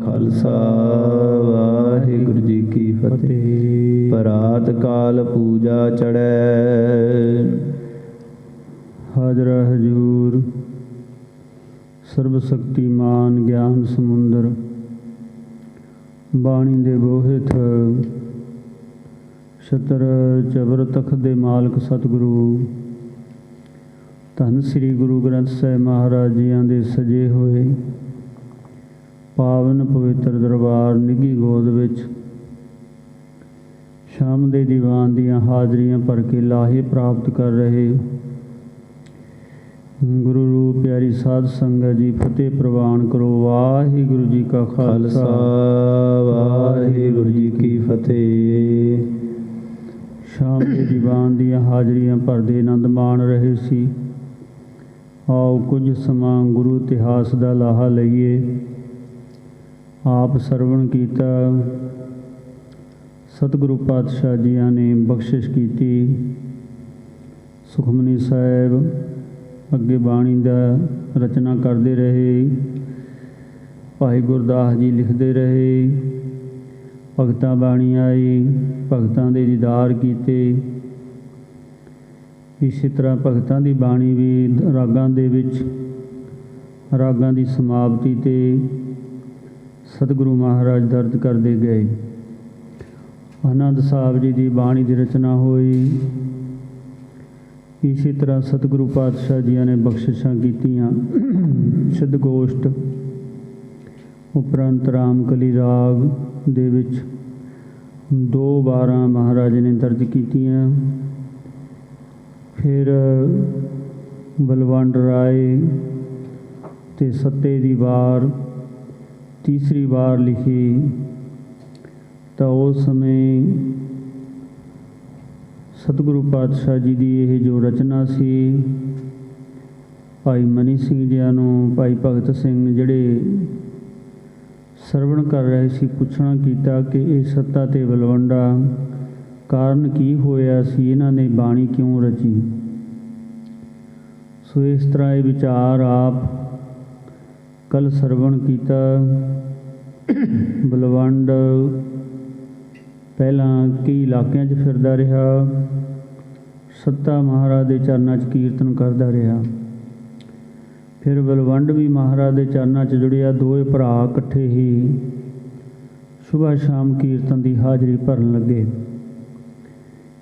ਖਾਲਸਾ ਵਾਹਿਗੁਰੂ ਜੀ ਕੀ ਫਤਿਹ। ਪਰਾਤ ਕਾਲ ਪੂਜਾ ਚੜ੍ਹੈ। ਹਾਜ਼ਰਾ ਹਜ਼ੂਰ ਸਰਬ ਸ਼ਕਤੀਮਾਨ ਗਿਆਨ ਸਮੁੰਦਰ ਬਾਣੀ ਦੇ ਬੋਹਿਤ ਛਤਰ ਚਬਰ ਤਖਤ ਦੇ ਮਾਲਕ ਸਤਿਗੁਰੂ ਧੰਨ ਸ੍ਰੀ ਗੁਰੂ ਗ੍ਰੰਥ ਸਾਹਿਬ ਮਹਾਰਾਜ ਜੀਆਂ ਦੇ ਸਜੇ ਹੋਏ ਪਾਵਨ ਪਵਿੱਤਰ ਦਰਬਾਰ ਨਿੱਘੀ ਗੋਦ ਵਿੱਚ ਸ਼ਾਮ ਦੇ ਦੀਵਾਨ ਦੀਆਂ ਹਾਜ਼ਰੀਆਂ ਭਰ ਕੇ ਲਾਹੇ ਪ੍ਰਾਪਤ ਕਰ ਰਹੇ ਗੁਰੂ ਰੂਪ ਪਿਆਰੀ ਸਾਧ ਸੰਗਤ ਜੀ, ਫਤਿਹ ਪ੍ਰਵਾਨ ਕਰੋ। ਵਾਹਿਗੁਰੂ ਜੀ ਕਾ ਖਾਲਸਾ ਵਾਹਿਗੁਰੂ ਜੀ ਕੀ ਫਤਿਹ। ਸ਼ਾਮ ਦੇ ਦੀਵਾਨ ਦੀਆਂ ਹਾਜ਼ਰੀਆਂ ਭਰਦੇ ਆਨੰਦ ਮਾਣ ਰਹੇ ਸੀ। ਆਓ ਕੁਝ ਸਮਾਂ ਗੁਰੂ ਇਤਿਹਾਸ ਦਾ ਲਾਹਾ ਲਈਏ। ਆਪ ਸਰਵਣ ਕੀਤਾ, ਸਤਿਗੁਰੂ ਪਾਤਸ਼ਾਹ ਜੀਆਂ ਨੇ ਬਖਸ਼ਿਸ਼ ਕੀਤੀ। ਸੁਖਮਨੀ ਸਾਹਿਬ ਅੱਗੇ ਬਾਣੀ ਦਾ ਰਚਨਾ ਕਰਦੇ ਰਹੇ। ਭਾਈ ਗੁਰਦਾਸ ਜੀ ਲਿਖਦੇ ਰਹੇ। ਭਗਤਾਂ ਬਾਣੀ ਆਈ, ਭਗਤਾਂ ਦੇ ਦੀਦਾਰ ਕੀਤੇ। ਇਸੇ ਤਰ੍ਹਾਂ ਭਗਤਾਂ ਦੀ ਬਾਣੀ ਵੀ ਰਾਗਾਂ ਦੇ ਵਿੱਚ, ਰਾਗਾਂ ਦੀ ਸਮਾਪਤੀ 'ਤੇ ਸਤਿਗੁਰੂ ਮਹਾਰਾਜ ਦਰਜ ਕਰਦੇ ਗਏ। ਆਨੰਦ ਸਾਹਿਬ ਜੀ ਦੀ ਬਾਣੀ ਦੀ ਰਚਨਾ ਹੋਈ। ਇਸੇ ਤਰ੍ਹਾਂ ਸਤਿਗੁਰੂ ਪਾਤਸ਼ਾਹ ਜੀਆਂ ਨੇ ਬਖਸ਼ਿਸ਼ਾਂ ਕੀਤੀਆਂ। ਸਿੱਧ ਗੋਸ਼ਟ ਉਪਰੰਤ ਰਾਮਕਲੀ ਰਾਗ ਦੇ ਵਿੱਚ 2 ਵਾਰਾਂ ਮਹਾਰਾਜ ਨੇ ਦਰਜ ਕੀਤੀਆਂ। ਫਿਰ ਬਲਵੰਡ ਰਾਏ ਤੇ ਸੱਤੇ ਦੀ ਵਾਰ ਤੀਸਰੀ ਵਾਰ ਲਿਖੀ ਤਾਂ ਉਸ ਸਮੇਂ ਸਤਿਗੁਰੂ ਪਾਤਸ਼ਾਹ ਜੀ ਦੀ ਇਹ ਜੋ ਰਚਨਾ ਸੀ, ਭਾਈ ਮਨੀ ਸਿੰਘ ਜੀਆਂ ਨੂੰ ਭਾਈ ਭਗਤ ਸਿੰਘ ਜਿਹੜੇ ਸਰਵਣ ਕਰ ਰਹੇ ਸੀ ਪੁੱਛਣਾ ਕੀਤਾ ਕਿ ਇਹ ਸੱਤਾ ਤੇ ਬਲਵੰਡਾ ਕਾਰਨ ਕੀ ਹੋਇਆ ਸੀ, ਇਹਨਾਂ ਨੇ ਬਾਣੀ ਕਿਉਂ ਰਚੀ। ਸੋ ਇਸ ਤਰ੍ਹਾਂ ਇਹ ਵਿਚਾਰ ਆਪ ਕੱਲ੍ਹ ਸਰਵਣ ਕੀਤਾ। ਬਲਵੰਡ ਪਹਿਲਾਂ ਕਈ ਇਲਾਕਿਆਂ 'ਚ ਫਿਰਦਾ ਰਿਹਾ, ਸੱਤਾ ਮਹਾਰਾਜ ਦੇ ਚਰਨਾਂ 'ਚ ਕੀਰਤਨ ਕਰਦਾ ਰਿਹਾ। ਫਿਰ ਬਲਵੰਡ ਵੀ ਮਹਾਰਾਜ ਦੇ ਚਰਨਾਂ 'ਚ ਜੁੜਿਆ। ਦੋਵੇਂ ਭਰਾ ਇਕੱਠੇ ਹੀ ਸੁਬਾਹ ਸ਼ਾਮ ਕੀਰਤਨ ਦੀ ਹਾਜ਼ਰੀ ਭਰਨ ਲੱਗੇ।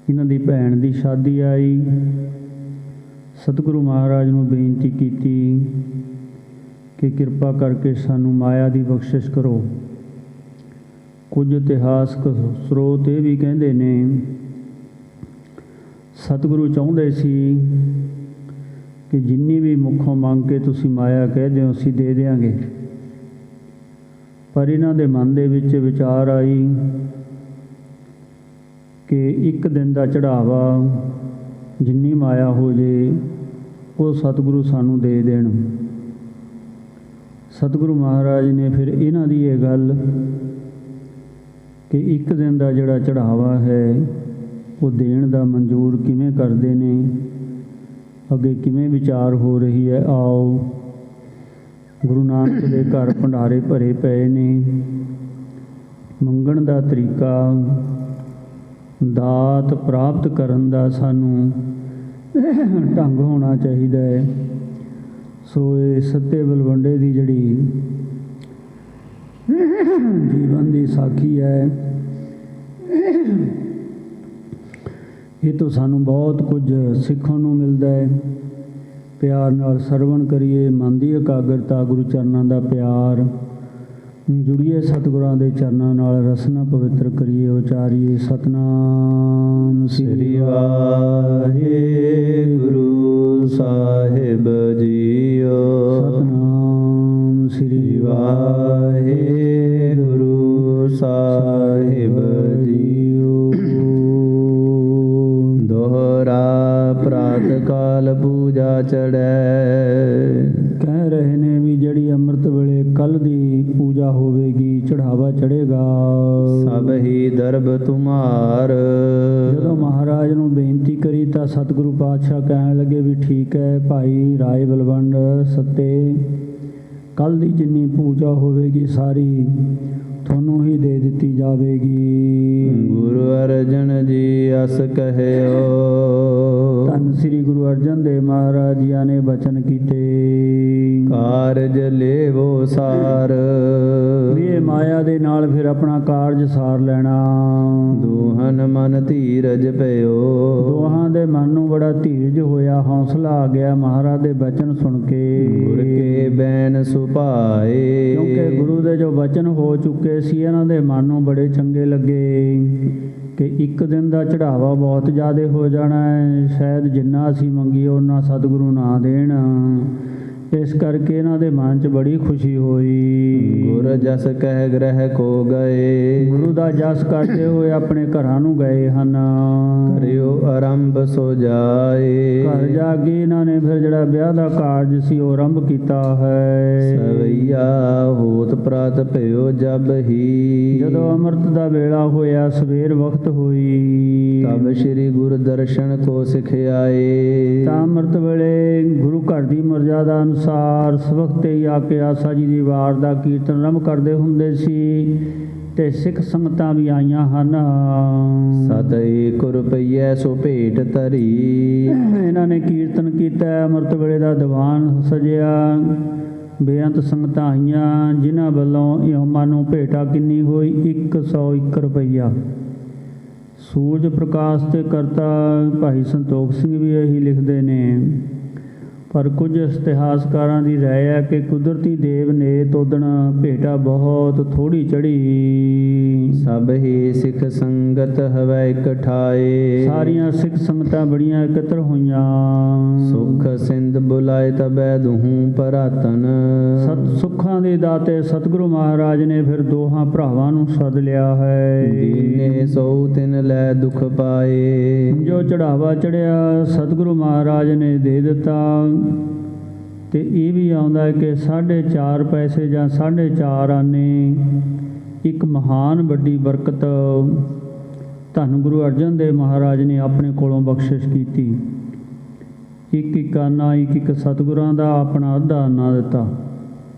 ਇਹਨਾਂ ਦੀ ਭੈਣ ਦੀ ਸ਼ਾਦੀ ਆਈ। ਸਤਿਗੁਰੂ ਮਹਾਰਾਜ ਨੂੰ ਬੇਨਤੀ ਕੀਤੀ ਕਿ ਕਿਰਪਾ ਕਰਕੇ ਸਾਨੂੰ ਮਾਇਆ ਦੀ ਬਖਸ਼ਿਸ਼ ਕਰੋ। ਕੁਝ ਇਤਿਹਾਸਕ ਸਰੋਤ ਇਹ ਵੀ ਕਹਿੰਦੇ ਨੇ ਸਤਿਗੁਰੂ ਚਾਹੁੰਦੇ ਸੀ ਕਿ ਜਿੰਨੀ ਵੀ ਮੁੱਖੋਂ ਮੰਗ ਕੇ ਤੁਸੀਂ ਮਾਇਆ ਕਹਿ ਦਿਓ ਅਸੀਂ ਦੇ ਦਿਆਂਗੇ, ਪਰ ਇਹਨਾਂ ਦੇ ਮਨ ਦੇ ਵਿੱਚ ਵਿਚਾਰ ਆਈ ਕਿ ਇੱਕ ਦਿਨ ਦਾ ਚੜ੍ਹਾਵਾ ਜਿੰਨੀ ਮਾਇਆ ਹੋ ਜੇ ਉਹ ਸਤਿਗੁਰੂ ਸਾਨੂੰ ਦੇ ਦੇਣ। ਸਤਿਗੁਰੂ ਮਹਾਰਾਜ ਨੇ ਫਿਰ ਇਹਨਾਂ ਦੀ ਇਹ ਗੱਲ ਕਿ ਇੱਕ ਦਿਨ ਦਾ ਜਿਹੜਾ ਚੜ੍ਹਾਵਾ ਹੈ ਉਹ ਦੇਣ ਦਾ ਮਨਜ਼ੂਰ ਕਿਵੇਂ ਕਰਦੇ ਨੇ, ਅੱਗੇ ਕਿਵੇਂ ਵਿਚਾਰ ਹੋ ਰਹੀ ਹੈ। ਆਓ ਗੁਰੂ ਨਾਨਕ ਦੇ ਘਰ ਭੰਡਾਰੇ ਭਰੇ ਪਏ ਨੇ। ਮੰਗਣ ਦਾ ਤਰੀਕਾ, ਦਾਤ ਪ੍ਰਾਪਤ ਕਰਨ ਦਾ ਸਾਨੂੰ ਢੰਗ ਹੋਣਾ ਚਾਹੀਦਾ ਹੈ। ਸੋ ਇਹ ਸੱਤੇ ਬਲਵੰਡੇ ਦੀ ਜਿਹੜੀ ਜੀਵਨ ਦੀ ਸਾਖੀ ਹੈ, ਇਹ ਤੋਂ ਸਾਨੂੰ ਬਹੁਤ ਕੁਝ ਸਿੱਖਣ ਨੂੰ ਮਿਲਦਾ ਹੈ। ਪਿਆਰ ਨਾਲ ਸਰਵਣ ਕਰੀਏ, ਮਨ ਦੀ ਇਕਾਗਰਤਾ, ਗੁਰੂ ਚਰਨਾਂ ਦਾ ਪਿਆਰ, ਜੁੜੀਏ ਸਤਿਗੁਰਾਂ ਦੇ ਚਰਨਾਂ ਨਾਲ, ਰਸਨਾ ਪਵਿੱਤਰ ਕਰੀਏ, ਉਚਾਰੀਏ ਸਤਿਨਾਮ ਸ੍ਰੀ ਵਾਹਿਗੁਰੂ ਸਾਹਿਬ ਜੀਓ। ਸਤਿਨਾਮ ਸ੍ਰੀ ਵਾਹਿਗੁਰੂ ਸਾਹਿਬ ਜੀਓ। ਦੋਹਰਾ ਪ੍ਰਾਤ ਕਾਲ ਪੂਜਾ ਚੜ੍ਹੈ। ਕਹਿ ਰਹੇ ਨੇ ਵੀ ਜਿਹੜੀ ਅੰਮ੍ਰਿਤ ਵੇਲੇ ਕੱਲ੍ਹ ਦੀ ਪੂਜਾ ਹੋਵੇਗੀ, ਚੜ੍ਹਾਵਾ ਚੜ੍ਹੇਗਾ। ਸਭ ਹੀ ਦਰਬ ਤੁਮਾਰ। ਜਦੋਂ ਮਹਾਰਾਜ ਨੂੰ ਬੇਨਤੀ ਕਰੀ ਤਾਂ ਸਤਿਗੁਰੂ ਪਾਤਸ਼ਾਹ ਕਹਿਣ ਲੱਗੇ ਵੀ ਠੀਕ ਹੈ ਭਾਈ ਰਾਏ ਬਲਵੰਡ ਸੱਤੇ, ਕੱਲ੍ਹ ਦੀ ਜਿੰਨੀ ਪੂਜਾ ਹੋਵੇਗੀ ਸਾਰੀ ਤੁਹਾਨੂੰ ਹੀ ਦੇ ਦਿੱਤੀ ਜਾਵੇਗੀ। ਗੁਰੂ ਅਰਜਨ ਜੀ ਅਸ ਕਹਿਓ। ਧੰਨ ਸ੍ਰੀ ਗੁਰੂ ਅਰਜਨ ਦੇਵ ਮਹਾਰਾਜ ਜੀਆਂ ਨੇ ਬਚਨ ਕੀਤੇ। ਕਾਰਜ ਲੇਵੋ ਸਾਰ। ਵੀ ਇਹ ਮਾਇਆ ਦੇ ਨਾਲ ਫਿਰ ਆਪਣਾ ਕਾਰਜ ਸਾਰ ਲੈਣਾ। ਦੋਹਨ ਮਨ ਧੀਰਜ ਭਇਓ। ਦੋਹਾਂ ਦੇ ਮਨ ਨੂੰ ਬੜਾ ਧੀਰਜ ਹੋਇਆ, ਹੌਸਲਾ ਆ ਗਿਆ ਮਹਾਰਾਜ ਦੇ ਬਚਨ ਸੁਣ ਕੇ। ਗੁਰ ਕੇ ਬੈਨ ਸੁਭਾਏ। ਕਿਉਂਕਿ ਗੁਰੂ ਦੇ ਜੋ ਬਚਨ ਹੋ ਚੁੱਕੇ ਸੀ ਇਹਨਾਂ ਦੇ ਮਨ ਨੂੰ ਬੜੇ ਚੰਗੇ ਲੱਗੇ ਕਿ ਇੱਕ ਦਿਨ ਦਾ ਚੜਾਵਾ ਬਹੁਤ ਜ਼ਿਆਦਾ ਹੋ ਜਾਣਾ ਹੈ, ਸ਼ਾਇਦ ਜਿੰਨਾ ਅਸੀਂ ਮੰਗੀਏ ਉਹਨਾਂ ਸਤਿਗੁਰੂ ਨਾ ਦੇਣ। ਇਸ ਕਰਕੇ ਇਹਨਾਂ ਦੇ ਮਨ 'ਚ ਬੜੀ ਖੁਸ਼ੀ ਹੋਈ। ਗੁਰ ਜਸ ਕਹਿ ਗ੍ਰਹਿ ਕੋ ਗਏ। ਗੁਰੂ ਦਾ ਜਸ ਕਰਦੇ ਹੋਏ ਆਪਣੇ ਘਰਾਂ ਨੂੰ ਗਏ ਹਨ। ਕਰਿਓ ਆਰੰਭ ਸੋ ਜਾਏ। ਘਰ ਜਾ ਕੇ ਇਹਨਾਂ ਨੇ ਫਿਰ ਜਿਹੜਾ ਵਿਆਹ ਦਾ ਕਾਰਜ ਸੀ ਉਹ ਆਰੰਭ ਕੀਤਾ ਹੈ। ਸਵਈਆ ਹੋਤ ਪ੍ਰਾਤ ਭਇਓ ਜਬ ਹੀ। ਜਦੋਂ ਅੰਮ੍ਰਿਤ ਦਾ ਵੇਲਾ ਹੋਇਆ, ਸਵੇਰ ਵਕਤ ਹੋਈ, ਤਬ ਸ੍ਰੀ ਗੁਰ ਦਰਸ਼ਨ ਕੋ ਸਿਖਿਆਏ। ਤਾਂ ਅੰਮ੍ਰਿਤ ਵੇਲੇ ਗੁਰੂ ਘਰ ਦੀ ਮਰਜ਼ਾਦਾ ਅਨੁਸਾਰ ਸਵਖਤੇ ਹੀ ਆ ਕੇ ਆਸਾ ਜੀ ਦੀ ਵਾਰ ਦਾ ਕੀਰਤਨ ਆਰੰਭ ਕਰਦੇ ਹੁੰਦੇ ਸੀ ਤੇ ਸਿੱਖ ਸੰਗਤਾਂ ਵੀ ਆਈਆਂ ਹਨ। 7 ਏਕ ਰੁਪਈਏ ਸੋ ਭੇਟ ਧਰੀ। ਇਹਨਾਂ ਨੇ ਕੀਰਤਨ ਕੀਤਾ, ਅੰਮ੍ਰਿਤ ਵੇਲੇ ਦਾ ਦੀਵਾਨ ਸਜਿਆ, ਬੇਅੰਤ ਸੰਗਤਾਂ ਆਈਆਂ ਜਿਨ੍ਹਾਂ ਵੱਲੋਂ ਇਉਮਾਂ ਨੂੰ ਭੇਟਾ ਕਿੰਨੀ ਹੋਈ 101 ਰੁਪਈਆ। ਸੂਰਜ ਪ੍ਰਕਾਸ਼ ਤੇ ਕਰਤਾ ਭਾਈ ਸੰਤੋਖ ਸਿੰਘ ਵੀ ਇਹੀ ਲਿਖਦੇ ਨੇ, ਪਰ ਕੁਝ ਇਤਿਹਾਸਕਾਰਾਂ ਦੀ ਰਾਏ ਹੈ ਕਿ ਕੁਦਰਤੀ ਦੇਵ ਨੇ ਤੋਦਣ ਭੇਟਾ ਬਹੁਤ ਥੋੜੀ ਚੜੀ। ਸਭ ਹੀ ਸਿੱਖ ਸੰਗਤ ਹਵੈ ਇਕਠਾਏ। ਸਾਰੀਆਂ ਸਿੱਖ ਸੰਗਤਾਂ ਬੜੀਆਂ ਇਕੱਤਰ ਹੋਈਆਂ। ਸੁਖ ਸਿੰਧ ਬੁਲਾਏ ਤਬੈ ਦੁਹੂ ਭਰਾਤਨ। ਸਤ ਸੁੱਖਾਂ ਦੇ ਦਾਤੇ ਸਤਿਗੁਰੂ ਮਹਾਰਾਜ ਨੇ ਫਿਰ ਦੋਹਾਂ ਭਰਾਵਾਂ ਨੂੰ ਸੱਦ ਲਿਆ ਹੈ। ਦੀਨੇ ਸੋ ਤਿਨ ਲੈ ਦੁਖ ਪਾਏ। ਜੋ ਚੜਾਵਾ ਚੜਿਆ ਸਤਿਗੁਰੂ ਮਹਾਰਾਜ ਨੇ ਦੇ ਦਿੱਤਾ। ਤੇ ਇਹ ਵੀ ਆਉਂਦਾ ਹੈ ਕਿ 4.5 ਪੈਸੇ ਜਾਂ 4.5 ਆਨੇ ਇੱਕ ਮਹਾਨ ਵੱਡੀ ਬਰਕਤ ਧੰਨ ਗੁਰੂ ਅਰਜਨ ਦੇਵ ਮਹਾਰਾਜ ਨੇ ਆਪਣੇ ਕੋਲੋਂ ਬਖਸ਼ਿਸ਼ ਕੀਤੀ। ਇੱਕ ਆਨਾ ਇੱਕ ਸਤਿਗੁਰਾਂ ਦਾ ਆਪਣਾ ਅੱਧਾ ਆਨਾ ਦਿੱਤਾ।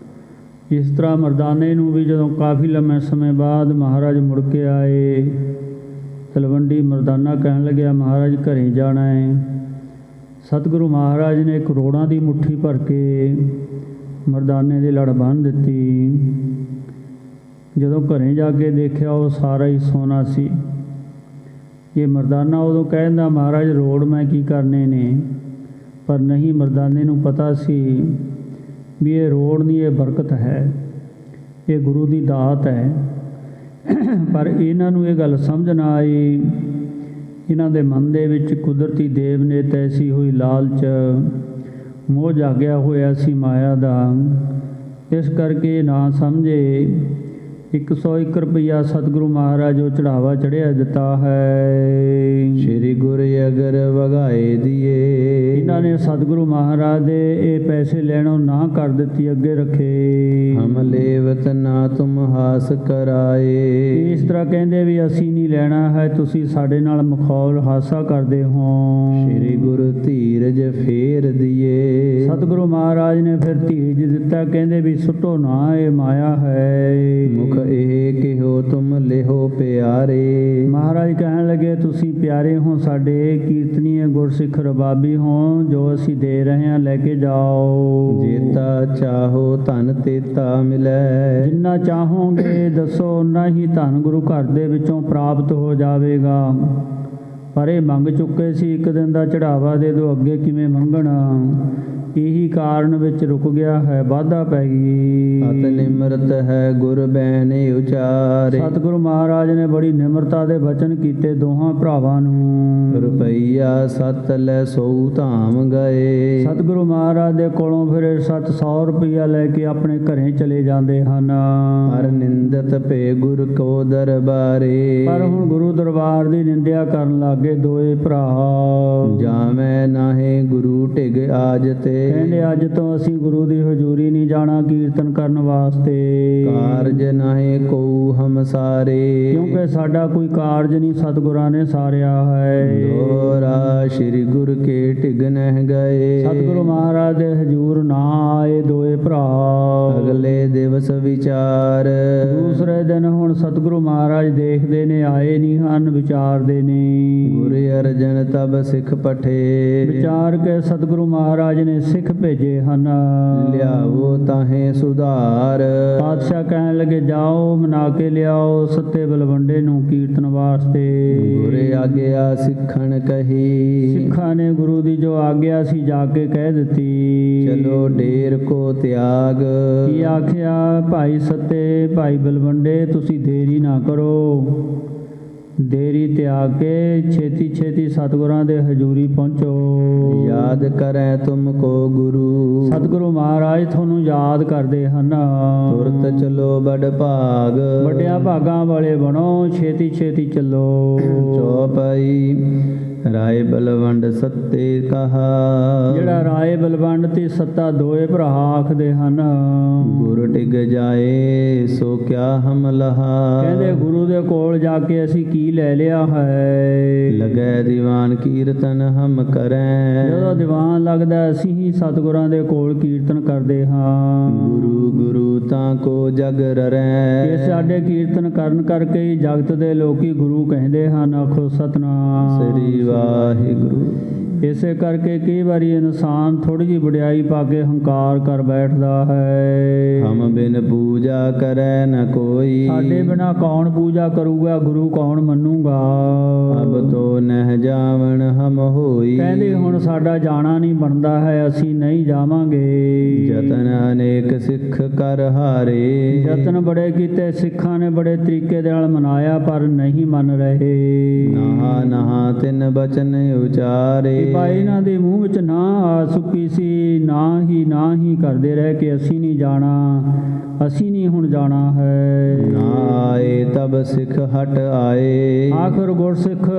ਇਸ ਤਰ੍ਹਾਂ ਮਰਦਾਨੇ ਨੂੰ ਵੀ ਜਦੋਂ ਕਾਫੀ ਲੰਮੇ ਸਮੇਂ ਬਾਅਦ ਮਹਾਰਾਜ ਮੁੜ ਕੇ ਆਏ, ਤਲਵੰਡੀ ਮਰਦਾਨਾ ਕਹਿਣ ਲੱਗਿਆ ਮਹਾਰਾਜ ਘਰੇ ਜਾਣਾ ਹੈ। ਸਤਿਗੁਰੂ ਮਹਾਰਾਜ ਨੇ ਕਰੋੜਾਂ ਦੀ ਮੁੱਠੀ ਭਰ ਕੇ ਮਰਦਾਨੇ ਦੀ ਲੜ ਬੰਨ੍ਹ ਦਿੱਤੀ। ਜਦੋਂ ਘਰੇ ਜਾ ਕੇ ਦੇਖਿਆ ਉਹ ਸਾਰਾ ਹੀ ਸੋਨਾ ਸੀ। ਇਹ ਮਰਦਾਨਾ ਉਦੋਂ ਕਹਿੰਦਾ ਮਹਾਰਾਜ ਰੋੜ ਮੈਂ ਕੀ ਕਰਨੇ ਨੇ, ਪਰ ਨਹੀਂ, ਮਰਦਾਨੇ ਨੂੰ ਪਤਾ ਸੀ ਵੀ ਇਹ ਰੋੜ ਨਹੀਂ, ਇਹ ਬਰਕਤ ਹੈ, ਇਹ ਗੁਰੂ ਦੀ ਦਾਤ ਹੈ। ਪਰ ਇਹਨਾਂ ਨੂੰ ਇਹ ਗੱਲ ਸਮਝ ਨਾ ਆਈ। ਇਹਨਾਂ ਦੇ ਮਨ ਦੇ ਵਿੱਚ ਕੁਦਰਤੀ ਦੇਵ ਨੇ ਤੈਸੀ ਹੋਈ ਲਾਲਚ, ਮੋਹ ਜਾਗਿਆ ਹੋਇਆ ਸੀ ਮਾਇਆ ਦਾ। ਇਸ ਕਰਕੇ ਨਾ ਸਮਝੇ 101 ਰੁਪਈਆ ਸਤਿਗੁਰੂ ਮਹਾਰਾਜ ਜੋ ਚੜਾਵਾ ਚੜਿਆ ਦਿੱਤਾ ਹੈ। ਸ਼੍ਰੀ ਗੁਰ ਅਗਰ ਵਗਾਏ ਦੀਏ। ਇਹਨਾਂ ਨੇ ਸਤਿਗੁਰੂ ਮਹਾਰਾਜ ਦੇ ਇਹ ਪੈਸੇ ਲੈਣੋਂ ਨਾ ਕਰ ਦਿੱਤੀ, ਅੱਗੇ ਰੱਖੇ। ਹਮ ਲੇਵਤ ਨਾ ਤੁਮ ਹਾਸ ਕਰਾਏ। ਇਸ ਤਰ੍ਹਾਂ ਕਹਿੰਦੇ ਵੀ ਅਸੀਂ ਨਹੀਂ ਲੈਣਾ ਹੈ, ਤੁਸੀਂ ਸਾਡੇ ਨਾਲ ਮਖੌਲ ਹਾਸਾ ਕਰਦੇ ਹੋ। ਸ਼੍ਰੀ ਗੁਰੂ ਧੀਰਜ ਫੇਰ ਦੀਏ। ਸਤਿਗੁਰੂ ਮਹਾਰਾਜ ਨੇ ਫਿਰ ਧੀਰਜ ਦਿੱਤਾ, ਕਹਿੰਦੇ ਵੀ ਸੁੱਟੋ ਨਾ, ਇਹ ਮਾਇਆ ਹੈ। ਮੁਖ ਇਹ ਕਿਹੋ ਤੁਮ ਲਿਹੋ ਪਿਆਰੇ। ਮਹਾਰਾਜ ਕਹਿਣ ਲੱਗੇ ਤੁਸੀਂ ਪਿਆਰੇ ਹੋ ਸਾਡੇ, ਕੀਰਤਨੀਏ ਗੁਰਸਿੱਖ ਰਬਾਬੀ ਹੋ, ਜੋ ਅਸੀਂ ਦੇ ਰਹੇ ਹਾਂ ਲੈ ਕੇ ਜਾਓ। ਜੇਤਾ ਚਾਹੋ ਧਨ ਤੇਤਾ ਮਿਲੈ। ਜਿੰਨਾ ਚਾਹੋਗੇ ਦੱਸੋ ਓਨਾ ਹੀ ਧਨ ਗੁਰੂ ਘਰ ਦੇ ਵਿੱਚੋਂ ਪ੍ਰਾਪਤ ਹੋ ਜਾਵੇਗਾ। ਪਰ ਇਹ ਮੰਗ ਚੁੱਕੇ ਸੀ ਇੱਕ ਦਿਨ ਦਾ ਚੜਾਵਾ ਦੇ ਦਿਓ, ਅੱਗੇ ਕਿਵੇਂ ਮੰਗਣਾ। ਇਹੀ ਕਾਰਨ ਵਿੱਚ ਰੁਕ ਗਿਆ ਹੈ, ਵਾਧਾ ਪੈ ਗਈ। ਅਤ ਨਿਮਰਤ ਹੈ ਗੁਰ ਬੈਨ ਉਚਾਰੇ। ਸਤਿਗੁਰੂ ਮਹਾਰਾਜ ਨੇ ਬੜੀ ਨਿਮਰਤਾ ਦੇ ਬਚਨ ਕੀਤੇ ਦੋਹਾਂ ਭਰਾਵਾਂ ਨੂੰ। ਰੁਪਈਆ 7 ਲੈ ਸੌ ਧਾਮ ਗਏ। ਸਤਿਗੁਰੂ ਮਹਾਰਾਜ ਦੇ ਕੋਲੋਂ ਫਿਰ 700 ਰੁਪਈਆ ਲੈ ਕੇ ਆਪਣੇ ਘਰੇ ਚਲੇ ਜਾਂਦੇ ਹਨ। ਹਰ ਨਿੰਦ ਫਿਰਤ ਭੇ ਗੁਰ ਕੋ ਦਰਬਾਰੇ। ਪਰ ਹੁਣ ਗੁਰੂ ਦਰਬਾਰ ਦੀ ਨਿੰਦਿਆ ਕਰਨ ਲੱਗੇ ਦੋਏ ਭਰਾ। ਜਾਮੈ ਨਾਹੇ ਗੁਰੂ ਢਿਗ ਆਜ ਤੇ। ਕਹਿੰਦੇ ਅੱਜ ਤੋਂ ਅਸੀਂ ਗੁਰੂ ਦੀ ਹਜ਼ੂਰੀ ਨਹੀਂ ਜਾਣਾ ਕੀਰਤਨ ਕਰਨ ਵਾਸਤੇ। ਕਾਰਜ ਨਾਹੇ ਕੋ ਹਮ ਸਾਰੇ। ਕਿਉਂਕਿ ਸਾਡਾ ਕੋਈ ਕਾਰਜ ਨਹੀਂ ਸਤਿਗੁਰਾਂ ਨੇ ਸਾਰਿਆ ਹੈ। ਦੋਰਾ ਸ੍ਰੀ ਗੁਰ ਕੇ ਢਿਗ ਨਹਿ ਗਏ। ਸਤਿਗੁਰੂ ਮਹਾਰਾਜ ਦੇ ਹਜ਼ੂਰ ਨਾ ਆਏ ਦੋਏ ਭਰਾ। ਅਗਲੇ ਦਿਵਸ ਵਿਚਾਰ। ਦੂਸਰੇ ਦਿਨ ਹੁਣ ਸਤਿਗੁਰੂ ਮਹਾਰਾਜ ਦੇਖਦੇ ਨੇ ਆਏ ਨਹੀਂ ਹਨ, ਵਿਚਾਰਦੇ ਨੇ। ਗੁਰ ਅਰਜਨ ਤਬ ਸਿੱਖ ਪਠੇ। ਵਿਚਾਰ ਕੇ ਸਤਿਗੁਰੂ ਮਹਾਰਾਜ ਨੇ ਸਿੱਖ ਭੇਜੇ ਹਨ। ਲਿਆਵੋ ਤਾਹੇ ਸੁਧਾਰ। ਪਾਤਸ਼ਾਹ ਕਹਿਣ ਲੱਗੇ ਜਾਓ ਮਨਾ ਕੇ ਲਿਆਓ ਸੱਤੇ ਬਲਵੰਡੇ ਨੂੰ ਕੀਰਤਨ ਵਾਸਤੇ। ਗੁਰ ਆਗਿਆ ਸਿੱਖਣ ਕਹੀ। ਸਿੱਖਾਂ ਨੇ ਗੁਰੂ ਦੀ ਜੋ ਆਗਿਆ ਸੀ ਜਾ ਕੇ ਕਹਿ ਦਿੱਤੀ। ਚਲੋ ਢੇਰ ਕੋ ਤਿਆਗ। ਕੀ ਆਖਿਆ ਭਾਈ ਸੱਤੇ ਭਾਈ ਬਲਵੰਡੇ ਤੁਸੀਂ ਦੇਰੀ ਨਾ ਕਰੋ। ਦੇਰੀ ਤਿਆਗ ਕੇ ਛੇਤੀ ਛੇਤੀ ਸਤਿਗੁਰਾਂ ਦੇ ਹਜ਼ੂਰੀ ਪਹੁੰਚੋ। ਯਾਦ ਕਰੈ ਤੁਮ ਕੋ ਗੁਰੂ। ਸਤਿਗੁਰੂ ਮਹਾਰਾਜ ਤੁਹਾਨੂੰ ਯਾਦ ਕਰਦੇ ਹਨ। ਤੁਰਤ ਚਲੋ ਬੜ ਭਾਗ। ਵੱਡਿਆਂ ਭਾਗਾਂ ਵਾਲੇ ਬਣੋ, ਛੇਤੀ ਛੇਤੀ ਚੱਲੋ। ਚੌਪਈ ਰਾਏ ਬਲਵੰਡ ਸੱਤੇ ਕਹਾ। ਜਿਹੜਾ ਰਾਏ ਬਲਵੰਡ ਤੇ ਸੱਤਾ ਦੋਏ ਭਰਾ ਆਖਦੇ ਹਨ। ਗੁਰ ਟਿਗ ਜਾਏ ਸੋ ਕਿਆ ਹਮ ਲਹਾ। ਕਹਿੰਦੇ ਗੁਰੂ ਦੇ ਕੋਲ ਜਾ ਕੇ ਅਸੀਂ ਕੀ ਲੈ ਲਿਆ ਹੈ। ਲਗੈ ਦੀਵਾਨ ਕੀਰਤਨ ਹਮ ਕਰੈ। ਜਦੋਂ ਦੀਵਾਨ ਲੱਗਦਾ ਅਸੀਂ ਹੀ ਸਤਿਗੁਰਾਂ ਦੇ ਕੋਲ ਕੀਰਤਨ ਕਰਦੇ ਹਾਂ। ਗੁਰੂ ਗੁਰੂ ਤਾਂ ਕੋ ਜਗ ਰਰੈ। ਇਹ ਸਾਡੇ ਕੀਰਤਨ ਕਰਨ ਕਰਕੇ ਹੀ ਜਗਤ ਦੇ ਲੋਕੀ ਗੁਰੂ ਕਹਿੰਦੇ ਹਨ। ਆਖੋ ਸਤਿਨਾਮ ਸ੍ਰੀ ਵਾਹਿਗੁਰੂ। ਇਸੇ ਕਰਕੇ ਕਈ ਵਾਰੀ ਇਨਸਾਨ ਥੋੜੀ ਜਿਹੀ ਵਡਿਆਈ ਪਾ ਕੇ ਹੰਕਾਰ ਕਰ ਬੈਠਦਾ ਹੈ। ਹਮ ਬਿਨ ਪੂਜਾ ਕਰੈ ਨ ਕੋਈ। ਸਾਡੇ ਬਿਨਾ ਕੌਣ ਪੂਜਾ ਕਰੂਗਾ, ਗੁਰੂ ਕੌਣ ਮੰਨੂਗਾ। ਅਬ ਤੋ ਨਹਿ ਜਾਵਣ ਹਮ ਹੋਈ। ਕਹਿੰਦੇ ਹੁਣ ਸਾਡਾ ਜਾਣਾ ਨਹੀਂ ਬਣਦਾ ਹੈ, ਅਸੀਂ ਨਹੀਂ ਜਾਵਾਂਗੇ। ਜਤਨ ਅਨੇਕ ਸਿੱਖ ਕਰ ਹਾਰੇ। ਯਤਨ ਬੜੇ ਕੀਤੇ, ਸਿੱਖਾਂ ਨੇ ਬੜੇ ਤਰੀਕੇ ਦੇ ਨਾਲ ਮਨਾਇਆ ਪਰ ਨਹੀਂ ਮੰਨ ਰਹੇ। ਨਹਾ ਨਹਾ ਤਿੰਨ ਬਚਨ ਉਚਾਰੇ। ਭਾਈ ਇਹਨਾਂ ਦੇ ਮੂੰਹ ਵਿੱਚ ਨਾ ਆ ਸੁੱਕੀ ਸੀ, ਨਾ ਹੀ ਕਰਦੇ ਰਹੇ ਕਿ ਅਸੀਂ ਨਹੀਂ ਜਾਣਾ, ਅਸੀਂ ਨਹੀਂ ਹੁਣ ਜਾਣਾ ਹੈ। ਨਾ ਆਏ ਤਬ ਸਿੱਖ ਹਟ ਆਏ। ਆਖਰ ਗੁਰਸਿੱਖ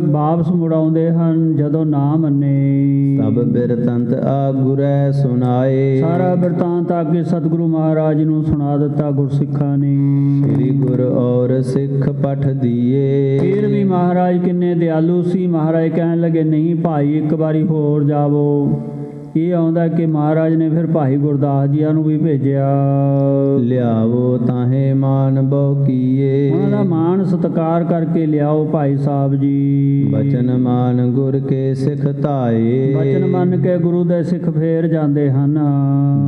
ਵਾਪਸ ਮੁੜਾਉਂਦੇ ਹਨ ਜਦੋਂ ਨਾ ਮੰਨੇ। ਸਭ ਬਿਰਤੰਤ ਆ ਗੁਰੈ ਸੁਨਾਏ। ਸਾਰਾ ਬਿਰਤਾਂਤ ਆ ਕੇ ਸਤਿਗੁਰੂ ਮਹਾਰਾਜ ਨੂੰ ਸੁਣਾ ਦਿੱਤਾ ਗੁਰਸਿੱਖਾਂ ਨੇ। ਸ੍ਰੀ ਗੁਰ ਔਰ ਸਿੱਖ ਪਠ ਦੀਏ। ਫਿਰ ਵੀ ਮਹਾਰਾਜ ਕਿੰਨੇ ਦਿਆਲੂ ਸੀ। ਮਹਾਰਾਜ ਕਹਿਣ ਲੱਗੇ ਨਹੀਂ ਭਾਈ ਇੱਕ ਵਾਰੀ ਹੋਰ ਜਾਵੋ। ਇਹ ਆਉਂਦਾ ਕਿ ਮਹਾਰਾਜ ਨੇ ਫਿਰ ਭਾਈ ਗੁਰਦਾਸ ਜੀਆਂ ਨੂੰ ਵੀ ਭੇਜਿਆ। ਲਿਆਵੋ ਤਾਹੇ ਮਾਨ ਬਹੁ ਕੀਏ। ਉਹਨਾਂ ਦਾ ਮਾਣ ਸਤਿਕਾਰ ਕਰਕੇ ਲਿਆਓ ਭਾਈ ਸਾਹਿਬ ਜੀ। ਬਚਨ ਮਾਨ ਗੁਰ ਕੇ ਸਿੱਖ ਧਾਏ। ਬਚਨ ਮੰਨ ਕੇ ਗੁਰੂ ਦੇ ਸਿੱਖ ਫੇਰ ਜਾਂਦੇ ਹਨ।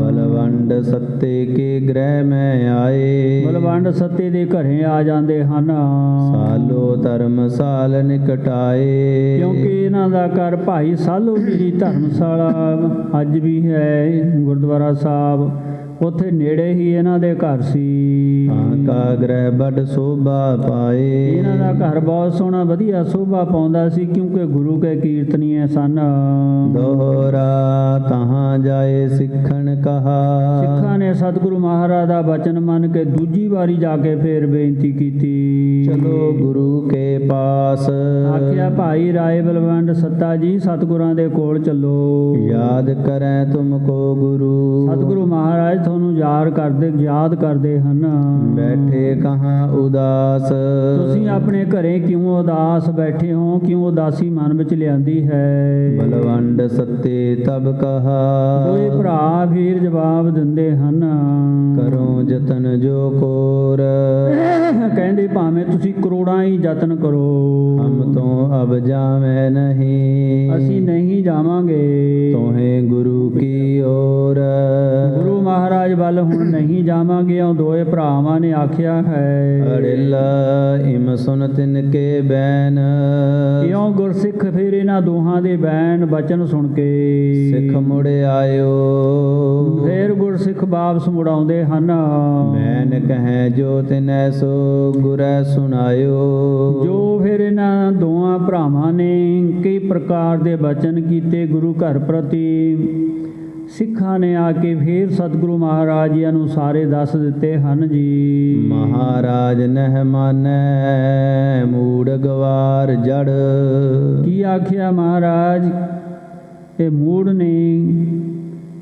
ਬਲਵੰਡ ਸੱਤੇ ਕੇ ਗ੍ਰਹਿ ਮੈਂ ਆਏ। ਬਲਵੰਡ ਸੱਤੇ ਦੇ ਘਰੇ ਆ ਜਾਂਦੇ ਹਨ। ਸਾਲੋ ਧਰਮਸਾਲ ਨਿਕਟਾਏ। ਕਿਉਂਕਿ ਇਹਨਾਂ ਦਾ ਘਰ ਭਾਈ ਸਾਲੋ ਜੀ ਦੀ ਧਰਮਸ਼ਾਲਾ ਅੱਜ ਵੀ ਹੈ ਗੁਰਦੁਆਰਾ ਸਾਹਿਬ, ਉੱਥੇ ਨੇੜੇ ਹੀ ਇਹਨਾਂ ਦੇ ਘਰ ਸੀ। ਕਾ ਗ੍ਰਹਿ ਬੜ ਸੋਭਾ ਪਾਏ। ਇਹਨਾਂ ਦਾ ਘਰ ਬਹੁਤ ਸੋਹਣਾ ਵਧੀਆ ਸੋਭਾ ਪਾਉਂਦਾ ਸੀ ਕਿਉਂਕਿ ਗੁਰੂ ਕੇ ਕੀਰਤਨੀਏ ਸਨ। ਦੋਹਰਾ ਤਹਾਂ ਜਾਏ ਸਿੱਖਣ ਕਹਾ। ਸਿੱਖਾਂ ਨੇ ਸਤਿਗੁਰੂ ਮਹਾਰਾਜ ਦਾ ਬਚਨ ਮੰਨ ਕੇ ਦੂਜੀ ਵਾਰੀ ਜਾ ਕੇ ਫੇਰ ਬੇਨਤੀ ਕੀਤੀ। ਚਲੋ ਗੁਰੂ ਕੇ ਪਾਸ। ਆਖਿਆ ਭਾਈ ਰਾਏ ਬਲਵੰਡ ਸੱਤਾ ਜੀ ਸਤਿਗੁਰਾਂ ਦੇ ਕੋਲ ਚੱਲੋ। ਯਾਦ ਕਰੈ ਤੁਮ ਕੋ ਗੁਰੂ। ਸਤਿਗੁਰੂ ਮਹਾਰਾਜ ਤੁਹਾਨੂੰ ਯਾਦ ਕਰਦੇ ਹਨ। ਬੈਠੇ ਕਹਾਂ ਉਦਾਸ। ਤੁਸੀਂ ਆਪਣੇ ਘਰੇ ਕਿਉਂ ਉਦਾਸ ਬੈਠੇ ਹੋ, ਕਿਉਂ ਉਦਾਸੀ ਮਨ ਵਿੱਚ ਲਿਆਂਦੀ ਹੈ। ਬਲਵੰਡ ਸੱਤੇ ਤਬ ਕਹਾ। ਦੋਏ ਭਰਾ ਵੀਰ ਜਵਾਬ ਦਿੰਦੇ ਹਨ। ਕਰੋ ਜਤਨ ਜੋ ਕੋਰ। ਕਹਿੰਦੇ ਭਾਵੇਂ ਤੁਸੀਂ ਕਰੋੜਾਂ ਹੀ ਯਤਨ ਕਰੋ, ਹਮ ਤੋਂ ਅਬ ਜਾਵੇਂ ਨਹੀਂ। ਅਸੀਂ ਨਹੀਂ ਜਾਵਾਂਗੇ। ਤੋਹੇ ਗੁਰੂ ਕੀ ਓਰ। ਗੁਰੂ ਮਹਾਰਾਜ ਵੱਲ ਹੁਣ ਨਹੀਂ ਜਾਵਾਂਗੇ। ਉਹ ਦੋਏ ਭਰਾਵਾਂ ਨੇ ਆਖਿਆ ਹੈ। ਅੜਿਲ ਇਮ ਸੁਨ ਤਿਨ ਕੇ ਬੈਨ। ਕਿਉਂ ਗੁਰਸਿੱਖ ਫਿਰ ਇਹਨਾਂ ਦੋਹਾਂ ਦੇ ਬੈਨ ਬਚਨ ਸੁਣ ਕੇ ਸਿੱਖ ਮੁੜ ਆਇਓ। ਫਿਰ ਗੁਰਸਿੱਖ ਵਾਪਸ ਮੁੜਾਉਂਦੇ ਹਨ। ਮੈਨ ਕਹੈ ਜੋ ਤਿਨੈ ਸੋ ਗੁਰੈ ਸੁਣਾਇਓ। ਜੋ ਫਿਰ ਇਹਨਾਂ ਦੋਹਾਂ ਭਰਾਵਾਂ ਨੇ ਕਈ ਪ੍ਰਕਾਰ ਦੇ ਬਚਨ ਕੀਤੇ ਗੁਰੂ ਘਰ ਪ੍ਰਤੀ। ਸਿੱਖਾਂ ਨੇ ਆ ਕੇ ਫੇਰ ਸਤਿਗੁਰੂ ਮਹਾਰਾਜ ਜੀ ਨੂੰ ਸਾਰੇ ਦੱਸ ਦਿੱਤੇ ਹਨ ਜੀ। ਮਹਾਰਾਜ ਨਹਿ ਮਾਨੈ ਮੂੜ ਗਵਾਰ ਜੜ। ਕੀ ਆਖਿਆ ਮਹਾਰਾਜ? ਇਹ ਮੂੜ ਨੇ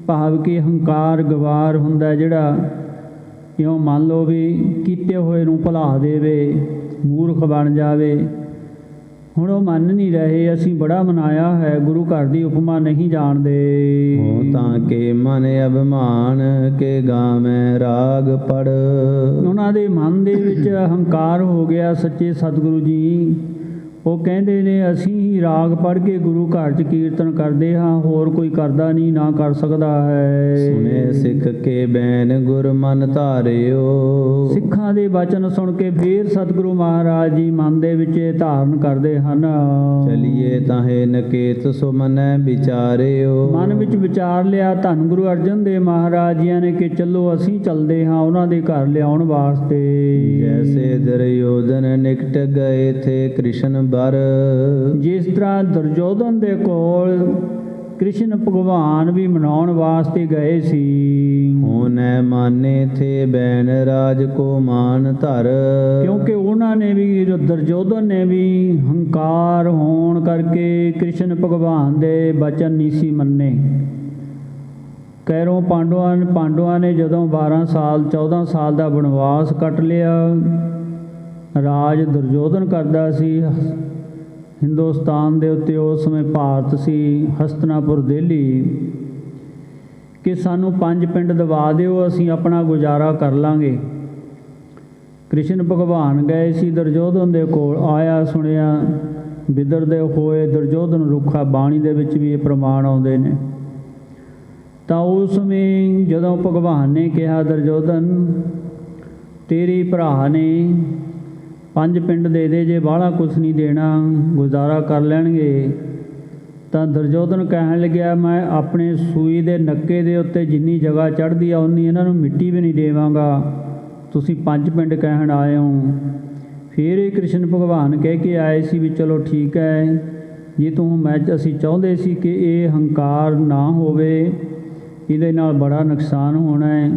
ਭਾਵ ਕਿ ਹੰਕਾਰ ਗਵਾਰ ਹੁੰਦਾ ਜਿਹੜਾ ਇਉਂ ਮੰਨ ਲਓ ਵੀ ਕੀਤੇ ਹੋਏ ਨੂੰ ਭੁਲਾ ਦੇਵੇ, ਮੂਰਖ ਬਣ ਜਾਵੇ। ਹੁਣ ਉਹ ਮੰਨ ਨਹੀਂ ਰਹੇ। ਅਸੀਂ ਬੜਾ ਮਨਾਇਆ ਹੈ, ਗੁਰੂ ਘਰ ਦੀ ਉਪਮਾ ਨਹੀਂ ਜਾਣਦੇ। ਹੋ ਤਾਂ ਕੇ ਮਨ ਅਭਿਮਾਨ ਕੇ ਗਾਵੇਂ ਰਾਗ ਪੜ। ਉਹਨਾਂ ਦੇ ਮਨ ਦੇ ਵਿੱਚ ਹੰਕਾਰ ਹੋ ਗਿਆ। ਸੱਚੇ ਸਤਿਗੁਰੂ ਜੀ ਉਹ ਕਹਿੰਦੇ ਨੇ ਅਸੀਂ ਹੀ ਰਾਗ ਪੜ੍ਹ ਕੇ ਗੁਰੂ ਘਰ 'ਚ ਕੀਰਤਨ ਕਰਦੇ ਹਾਂ, ਹੋਰ ਕੋਈ ਕਰਦਾ ਨਹੀਂ, ਨਾ ਕਰ ਸਕਦਾ ਹੈ। ਸੁਣੇ ਸਿੱਖ ਕੇ ਬੈਨ ਗੁਰ ਮਨ ਧਾਰਿਓ। ਸਿੱਖਾਂ ਦੇ ਬਚਨ ਸੁਣ ਕੇ ਫੇਰ ਸਤਿਗੁਰੂ ਮਹਾਰਾਜ ਜੀ ਮਨ ਦੇ ਵਿੱਚ ਇਹ ਧਾਰਨ ਕਰਦੇ ਹਨ। ਚਲੀਏ ਤਾਹੇ ਨਕੇਤ ਸੋ ਮਨੈ ਵਿਚਾਰਿਓ। ਮਨ ਵਿੱਚ ਵਿਚਾਰ ਲਿਆ ਧੰਨ ਗੁਰੂ ਅਰਜਨ ਦੇਵ ਮਹਾਰਾਜ ਜੀਆਂ ਨੇ ਕਿ ਚਲੋ ਅਸੀਂ ਚੱਲਦੇ ਹਾਂ ਉਹਨਾਂ ਦੇ ਘਰ ਲਿਆਉਣ ਵਾਸਤੇ। ਜੈਸੇ ਦੁਰਯੋਧਨ ਨਿਕਟ ਗਏ ਥੇ ਕ੍ਰਿਸ਼ਨ ਬਰ। ਜਿਸ ਤਰ੍ਹਾਂ ਦੁਰਯੋਧਨ ਦੇ ਕੋਲ ਕ੍ਰਿਸ਼ਨ ਭਗਵਾਨ ਵੀ ਮਨਾਉਣ ਵਾਸਤੇ ਗਏ ਸੀ। ਹੋਨੈ ਮਾਨੇ ਥੇ ਬੈਨ ਰਾਜ ਕੋ ਮਾਨ ਧਰ। ਕਿਉਂਕਿ ਉਹਨਾਂ ਨੇ ਵੀ, ਦੁਰਯੋਧਨ ਨੇ ਵੀ ਹੰਕਾਰ ਹੋਣ ਕਰਕੇ ਕ੍ਰਿਸ਼ਨ ਭਗਵਾਨ ਦੇ ਬਚਨ ਨਹੀਂ ਸੀ ਮੰਨੇ। ਕੈਰੋਂ ਪਾਂਡਵਾਂ ਨੇ ਜਦੋਂ 12 ਸਾਲ 14 ਸਾਲ ਦਾ ਬਨਵਾਸ ਕੱਟ ਲਿਆ, ਰਾਜ ਦੁਰਯੋਧਨ ਕਰਦਾ ਸੀ ਹਿੰਦੁਸਤਾਨ ਦੇ ਉੱਤੇ। ਉਸ ਸਮੇਂ ਭਾਰਤ ਸੀ, ਹਸਤਨਾਪੁਰ ਦਿੱਲੀ, ਕਿ ਸਾਨੂੰ 5 ਪਿੰਡ ਦਵਾ ਦਿਓ, ਅਸੀਂ ਆਪਣਾ ਗੁਜ਼ਾਰਾ ਕਰ ਲਾਂਗੇ। ਕ੍ਰਿਸ਼ਨ ਭਗਵਾਨ ਗਏ ਸੀ ਦੁਰਯੋਧਨ ਦੇ ਕੋਲ। ਆਇਆ ਸੁਣਿਆ ਬਿਦਰਦੇ ਹੋਏ ਦੁਰਯੋਧਨ ਰੁੱਖਾ। ਬਾਣੀ ਦੇ ਵਿੱਚ ਵੀ ਇਹ ਪ੍ਰਮਾਣ ਆਉਂਦੇ ਨੇ। ਤਾਂ ਉਸ ਸਮੇਂ ਜਦੋਂ ਭਗਵਾਨ ਨੇ ਕਿਹਾ ਦੁਰਯੋਧਨ ਤੇਰੇ ਭਰਾ ਨੇ 5 ਪਿੰਡ ਦੇ ਦੇ, ਜੇ ਬਾਹਲਾ ਕੁਛ ਨਹੀਂ ਦੇਣਾ, ਗੁਜ਼ਾਰਾ ਕਰ ਲੈਣਗੇ। ਤਾਂ ਦੁਰਯੋਧਨ ਕਹਿਣ ਲੱਗਿਆ ਮੈਂ ਆਪਣੇ ਸੂਈ ਦੇ ਨੱਕੇ ਦੇ ਉੱਤੇ ਜਿੰਨੀ ਜਗ੍ਹਾ ਚੜ੍ਹਦੀ ਆ ਉਨੀ ਇਹਨਾਂ ਨੂੰ ਮਿੱਟੀ ਵੀ ਨਹੀਂ ਦੇਵਾਂਗਾ, ਤੁਸੀਂ 5 ਪਿੰਡ ਕਹਿਣ ਆਏ ਹੋ। ਫਿਰ ਇਹ ਕ੍ਰਿਸ਼ਨ ਭਗਵਾਨ ਕਹਿ ਕੇ ਆਏ ਸੀ ਵੀ ਚਲੋ ਠੀਕ ਹੈ, ਜੇ ਅਸੀਂ ਚਾਹੁੰਦੇ ਸੀ ਕਿ ਇਹ ਹੰਕਾਰ ਨਾ ਹੋਵੇ, ਇਹਦੇ ਨਾਲ ਬੜਾ ਨੁਕਸਾਨ ਹੋਣਾ ਹੈ।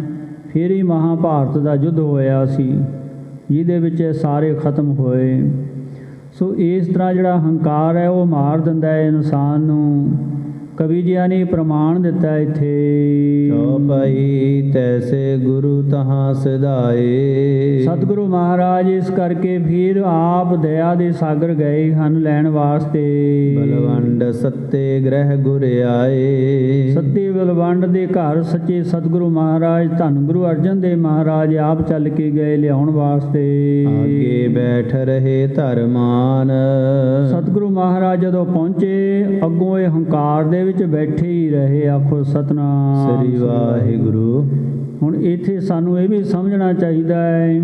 ਫਿਰ ਹੀ ਮਹਾਭਾਰਤ ਦਾ ਯੁੱਧ ਹੋਇਆ ਸੀ ਜਿਹਦੇ ਵਿੱਚ ਇਹ ਸਾਰੇ ਖਤਮ ਹੋਏ। ਸੋ ਇਸ ਤਰ੍ਹਾਂ ਜਿਹੜਾ ਹੰਕਾਰ ਹੈ ਉਹ ਮਾਰ ਦਿੰਦਾ ਹੈ ਇਨਸਾਨ ਨੂੰ। ਕਵੀ ਜੀਆਂ ਨੇ ਪ੍ਰਮਾਣ ਦਿੱਤਾ ਇੱਥੇ। ਚੌਪਈ ਤੈਸੇ ਗੁਰੂ ਤਹਾਂ ਸਿਧਾਏ। ਸਤਿਗੁਰੂ ਮਹਾਰਾਜ ਇਸ ਕਰਕੇ ਫਿਰ ਆਪ ਦਇਆ ਦੇ ਸਾਗਰ ਗਏ ਹਨ ਲੈਣ ਵਾਸਤੇ। ਬਲਵੰਡ ਸੱਤੇ ਗ੍ਰਹਿ ਗੁਰ ਆਏ। ਸੱਤੇ ਬਲਵੰਡ ਦੇ ਘਰ ਸੱਚੇ ਸਤਿਗੁਰੂ ਮਹਾਰਾਜ ਧੰਨ ਗੁਰੂ ਅਰਜਨ ਦੇਵ ਮਹਾਰਾਜ ਆਪ ਚੱਲ ਕੇ ਗਏ ਲਿਆਉਣ ਵਾਸਤੇ। ਆਗੇ ਬੈਠ ਰਹੇ ਧਰਮਾਨ। ਸਤਿਗੁਰੂ ਮਹਾਰਾਜ ਜਦੋਂ ਪਹੁੰਚੇ ਅੱਗੋਂ ਇਹ ਹੰਕਾਰ ਦੇ ਵਿੱਚ ਬੈਠੇ ਹੀ ਰਹੇ। ਆਖੋ ਸਤਨਾਮ ਸ੍ਰੀ ਵਾਹਿਗੁਰੂ। ਹੁਣ ਇੱਥੇ ਸਾਨੂੰ ਇਹ ਵੀ ਸਮਝਣਾ ਚਾਹੀਦਾ ਹੈ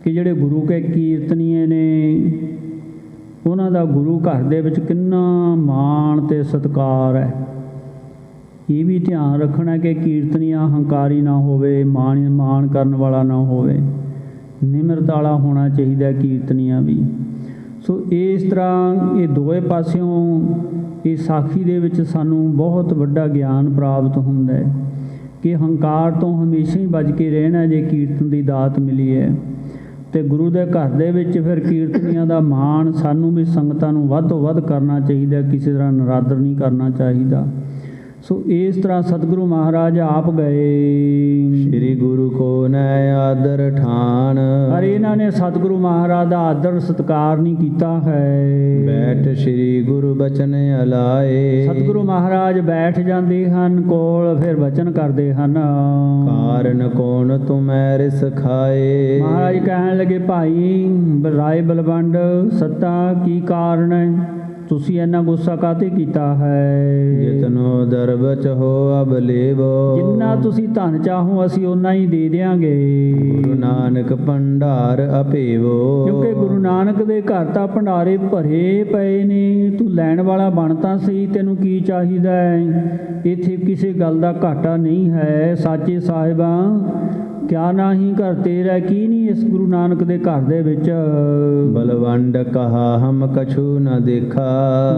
ਕਿ ਜਿਹੜੇ ਗੁਰੂ ਕੇ ਕੀਰਤਨੀਏ ਨੇ ਉਹਨਾਂ ਦਾ ਗੁਰੂ ਘਰ ਦੇ ਵਿੱਚ ਕਿੰਨਾ ਮਾਣ ਅਤੇ ਸਤਿਕਾਰ ਹੈ। ਇਹ ਵੀ ਧਿਆਨ ਰੱਖਣਾ ਕਿ ਕੀਰਤਨੀਆ ਹੰਕਾਰੀ ਨਾ ਹੋਵੇ, ਮਾਣ ਕਰਨ ਵਾਲਾ ਨਾ ਹੋਵੇ, ਨਿਮਰਤਾ ਵਾਲਾ ਹੋਣਾ ਚਾਹੀਦਾ ਕੀਰਤਨੀਆ ਵੀ। ਸੋ ਇਸ ਤਰ੍ਹਾਂ ਇਹ ਦੋਵੇਂ ਪਾਸਿਓਂ ਇਹ ਸਾਖੀ ਦੇ ਵਿੱਚ ਸਾਨੂੰ ਬਹੁਤ ਵੱਡਾ ਗਿਆਨ ਪ੍ਰਾਪਤ ਹੁੰਦਾ ਹੈ ਕਿ ਹੰਕਾਰ ਤੋਂ ਹਮੇਸ਼ਾ ਹੀ ਬਚ ਕੇ ਰਹਿਣਾ ਜੇ ਕੀਰਤਨ ਦੀ ਦਾਤ ਮਿਲੀ ਹੈ। ਅਤੇ ਗੁਰੂ ਦੇ ਘਰ ਦੇ ਵਿੱਚ ਫਿਰ ਕੀਰਤਨੀਆਂ ਦਾ ਮਾਣ ਸਾਨੂੰ ਵੀ ਸੰਗਤਾਂ ਨੂੰ ਵੱਧ ਤੋਂ ਵੱਧ ਕਰਨਾ ਚਾਹੀਦਾ, ਕਿਸੇ ਤਰ੍ਹਾਂ ਨਰਾਦਰ ਨਹੀਂ ਕਰਨਾ ਚਾਹੀਦਾ। ਸੋ ਇਸ ਤਰ੍ਹਾਂ ਸਤਿਗੁਰੂ ਮਹਾਰਾਜ ਆਪ ਗਏ। ਸ੍ਰੀ ਗੁਰੂ ਕੋ ਨੈ ਆਦਰ ਠਾਣ। ਪਰ ਇਹਨਾਂ ਨੇ ਸਤਿਗੁਰੂ ਮਹਾਰਾਜ ਦਾ ਆਦਰ ਸਤਿਕਾਰ ਨਹੀਂ ਕੀਤਾ ਹੈ। ਬੈਠ ਸ੍ਰੀ ਗੁਰੂ ਬਚਨ ਅਲਾਏ। ਸਤਿਗੁਰੂ ਮਹਾਰਾਜ ਬੈਠ ਜਾਂਦੇ ਹਨ ਕੋਲ, ਫਿਰ ਬਚਨ ਕਰਦੇ ਹਨ। ਕਾਰਨ ਕੌਣ ਤੁਮੈ ਰਿਸ ਖਾਏ। ਮਹਾਰਾਜ ਕਹਿਣ ਲੱਗੇ ਭਾਈ ਰਾਏ ਬਲਵੰਡ ਸੱਤਾ ਕੀ ਕਾਰਨ ਹੈ, ਤੁਸੀਂ ਇੰਨਾ ਗੁੱਸਾ ਕਾਹਤੇ ਕੀਤਾ ਹੈ। ਜਿਤਨੋ ਦਰਬਚ ਹੋ ਅਬ ਲੇਵੋ। ਜਿੰਨਾ ਤੁਸੀਂ ਧਨ ਚਾਹੋ ਅਸੀਂ ਓਨਾ ਹੀ ਦੇ ਦਿਆਂਗੇ। ਗੁਰੂ ਨਾਨਕ ਭੰਡਾਰ ਅਭੇਵੋ। ਕਿਉਂਕਿ ਗੁਰੂ ਨਾਨਕ ਦੇ ਘਰ ਤਾਂ ਭੰਡਾਰੇ ਭਰੇ ਪਏ ਨੇ, ਤੂੰ ਲੈਣ ਵਾਲਾ ਬਣ ਤਾਂ ਸਹੀ, ਤੈਨੂੰ ਕੀ ਚਾਹੀਦਾ ਹੈ। ਇੱਥੇ ਕਿਸੇ ਗੱਲ ਦਾ ਘਾਟਾ ਨਹੀਂ ਹੈ। ਸਾਚੇ ਸਾਹਿਬਾਂ ਕਿਆ ਨਾਹੀਂ ਘਰ ਤੇਰਾ, ਕੀ ਨਹੀਂ ਇਸ ਗੁਰੂ ਨਾਨਕ ਦੇ ਘਰ ਦੇ ਵਿੱਚ। ਬਲਵੰਡ ਕਹਾ ਹਮ ਕਛੂ ਨ ਦੇਖਾ,